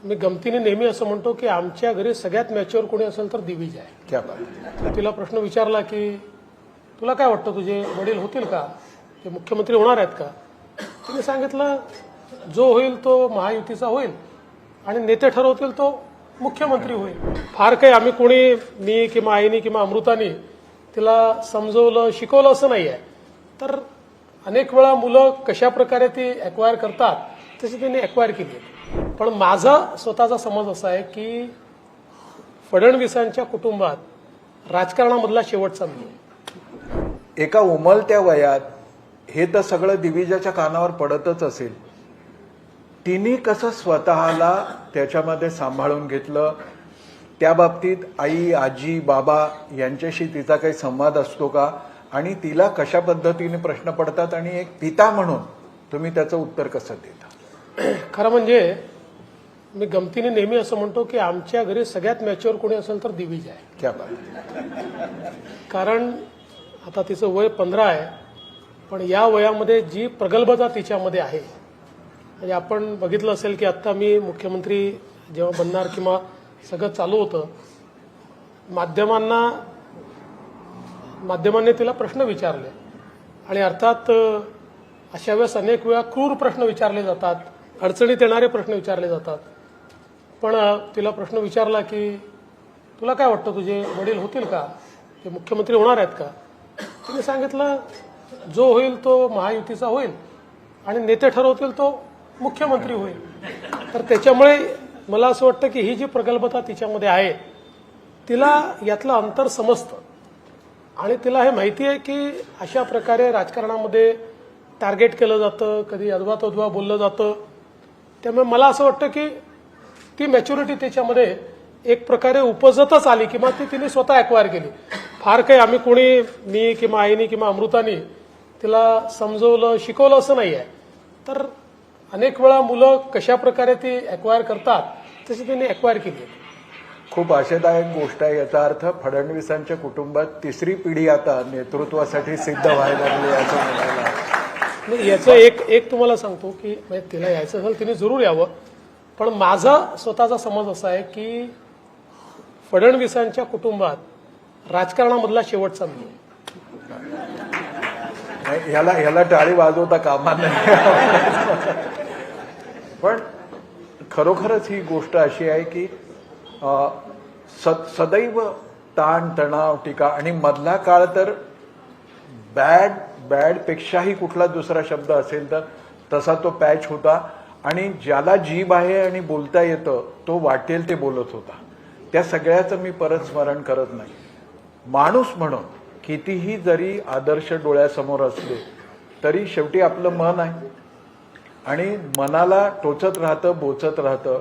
मी गमतीने नेहमी असं म्हणतो की आमच्या घरी सगळ्यात मॅच्युअर कोणी असेल तर दिविज आहे. क्या बात. तिला प्रश्न विचारला की तुला काय वाटतं तुझे वडील होतील का, ते मुख्यमंत्री होणार आहेत का? तिने सांगितलं जो होईल तो महायुतीचा होईल आणि नेते ठरवतील तो मुख्यमंत्री होईल. फार काही आम्ही कोणी, मी किंवा आईनी किंवा अमृतानी तिला समजवलं शिकवलं असं नाही आहे. तर अनेक वेळा मुलं कशा प्रकारे ती ॲक्वायर करतात तशी त्यांनी ॲक्वायर केली. पण माझा स्वतःचा समज असा आहे की फडणवीसांच्या कुटुंबात राजकारणामधला शेवटचा मी आहे. एका उमलत्या वयात हे तर सगळं दिविजाच्या कानावर पडतच असेल. तिने कसं स्वतःला त्याच्यामध्ये सांभाळून घेतलं, त्या बाबतीत आई, आजी, बाबा यांच्याशी तिचा काही संवाद असतो का, आणि तिला कशा पद्धतीने प्रश्न पडतात आणि एक पिता म्हणून तुम्ही त्याचं उत्तर कसं देता? खरं म्हणजे मी गमतीने नेहमी असं म्हणतो की आमच्या घरी सगळ्यात मॅच्युअर कोणी असेल तर दिविज आहे. क्या बात. कारण आता तिचं वय 15 आहे, पण या वयामध्ये जी प्रगल्भता तिच्यामध्ये आहे, म्हणजे आपण बघितलं असेल की आत्ता मी मुख्यमंत्री जेव्हा बनणार किंवा सगळं चालू होतं, माध्यमांनी तिला प्रश्न विचारले आणि अर्थात अशा वेळेस अनेक वेळा क्रूर प्रश्न विचारले जातात, अडचणीत येणारे प्रश्न विचारले जातात. पण तिला प्रश्न विचारला की तुला काय वाटतं तुझे वडील होतील का, ते मुख्यमंत्री होणार आहेत का? तिने सांगितलं जो होईल तो महायुतीचा होईल आणि नेते ठरवतील तो मुख्यमंत्री होईल. तर त्याच्यामुळे मला असं वाटतं की ही जी प्रगल्भता तिच्यामध्ये आहे तिला यातलं अंतर समजतं आणि तिला हे माहिती आहे की अशा प्रकारे राजकारणामध्ये टार्गेट केलं जातं, कधी अद्वा बोललं जातं. त्यामुळे मला असं वाटतं की ती मॅच्युरिटी त्याच्यामध्ये एक प्रकारे उपजतच आली किंवा ती तिने स्वतः ॲक्वायर केली. फार काही आम्ही कोणी, मी किंवा आईनी किंवा अमृतानी तिला समजवलं शिकवलं असं नाही आहे. तर अनेक वेळा मुलं कशा प्रकारे ती ॲक्वायर करतात तशी त्यांनी ॲक्वायर केली. खूप आशादायक गोष्ट आहे. याचा अर्थ फडणवीसांच्या कुटुंबात तिसरी पिढी आता नेतृत्वासाठी सिद्ध व्हायला लागली असं म्हणायला. याचं एक तुम्हाला सांगतो की म्हणजे तिला यायचं असेल तिने जरूर यावं, पण माझा स्वतःचा समज असा आहे की फडणवीसांच्या कुटुंबात राजकारणामधला शेवटचा मी आहे. ह्याला टाळी वाजवता कामा नाही. पण खरोखरच ही गोष्ट अशी आहे की सदैव ताण तणाव टीका, आणि मधला काळ तर बॅड पेक्षाही कुठला दुसरा शब्द असेल तर तसा तो पॅच होता. आणि ज्याला जीभ आहे आणि बोलता येतं तो वाटेल ते बोलत होता. त्या सगळ्याचं मी परत स्मरण करत नाही. माणूस म्हणून कितीही जरी आदर्श डोळ्यासमोर असले तरी शेवटी आपलं मन आहे आणि मनाला टोचत राहतं, बोचत राहतं.